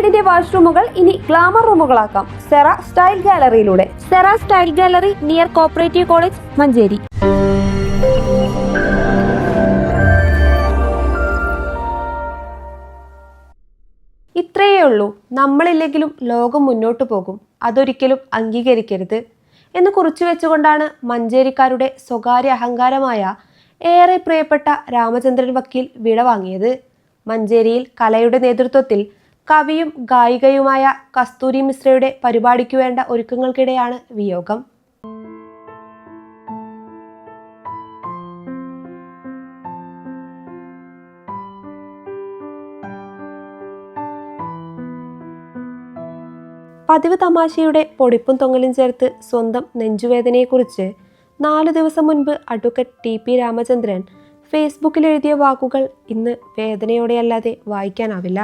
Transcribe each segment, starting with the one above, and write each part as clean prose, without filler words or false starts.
വീടിന്റെ വാഷ്റൂമുകൾ ഇനി ഗ്ലാമർ റൂമുകളാക്കാം സെറ സ്റ്റൈൽ ഗാലറിയിലൂടെ. Sera style gallery near cooperative college, Manjeri. ഇത്രയേ ഉള്ളൂ, നമ്മളില്ലെങ്കിലും ലോകം മുന്നോട്ടു പോകും, അതൊരിക്കലും അംഗീകരിക്കരുത് എന്ന് കുറിച്ചു വെച്ചുകൊണ്ടാണ് മഞ്ചേരിക്കാരുടെ സ്വകാര്യ അഹങ്കാരമായ ഏറെ പ്രിയപ്പെട്ട രാമചന്ദ്രൻ വക്കീൽ വിടവാങ്ങിയത്. മഞ്ചേരിയിൽ കലയുടെ നേതൃത്വത്തിൽ കവിയും ഗായികയുമായ കസ്തൂരി മിശ്രയുടെ പരിപാടിക്കു വേണ്ട ഒരുക്കങ്ങൾക്കിടെയാണ് വിയോഗം. പതിവ് തമാശയുടെ പൊടിപ്പും തൊങ്ങലും ചേർത്ത് സ്വന്തം നെഞ്ചുവേദനയെക്കുറിച്ച് 4 ദിവസം മുൻപ് അഡ്വക്കേറ്റ് TP രാമചന്ദ്രൻ ഫേസ്ബുക്കിൽ എഴുതിയ വാക്കുകൾ ഇന്ന് വേദനയോടെയല്ലാതെ വായിക്കാനാവില്ല.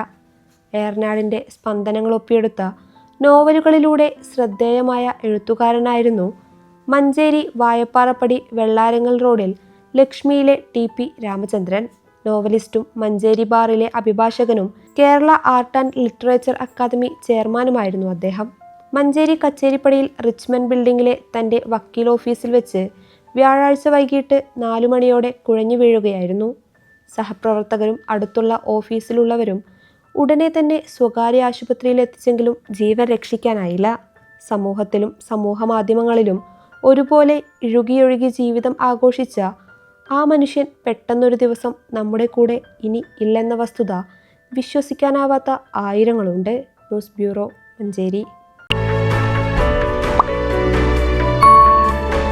ഏർനാടിൻ്റെ സ്പന്ദനങ്ങൾ ഒപ്പിയെടുത്ത നോവലുകളിലൂടെ ശ്രദ്ധേയമായ എഴുത്തുകാരനായിരുന്നു മഞ്ചേരി വായപ്പാറപ്പടി വെള്ളാരങ്ങൽ റോഡിൽ ലക്ഷ്മിയിലെ TP രാമചന്ദ്രൻ. നോവലിസ്റ്റും മഞ്ചേരി ബാറിലെ അഭിഭാഷകനും Kerala art and literature academy ചെയർമാനുമായിരുന്നു അദ്ദേഹം. മഞ്ചേരി കച്ചേരിപ്പടിയിൽ റിച്ച്മണ്ട് ബിൽഡിങ്ങിലെ തൻ്റെ വക്കീൽ ഓഫീസിൽ വെച്ച് വ്യാഴാഴ്ച വൈകിട്ട് 4 മണിയോടെ കുഴഞ്ഞു വീഴുകയായിരുന്നു. സഹപ്രവർത്തകരും അടുത്തുള്ള ഓഫീസിലുള്ളവരും ഉടനെ തന്നെ സ്വകാര്യ ആശുപത്രിയിൽ എത്തിച്ചെങ്കിലും ജീവൻ രക്ഷിക്കാനായില്ല. സമൂഹത്തിലും സമൂഹ മാധ്യമങ്ങളിലും ഒരുപോലെ ഇഴുകിയൊഴുകി ജീവിതം ആഘോഷിച്ച ആ മനുഷ്യൻ പെട്ടെന്നൊരു ദിവസം നമ്മുടെ കൂടെ ഇനി ഇല്ലെന്ന വസ്തുത വിശ്വസിക്കാനാവാത്ത ആയിരങ്ങളുണ്ട്. News bureau, Manjeri.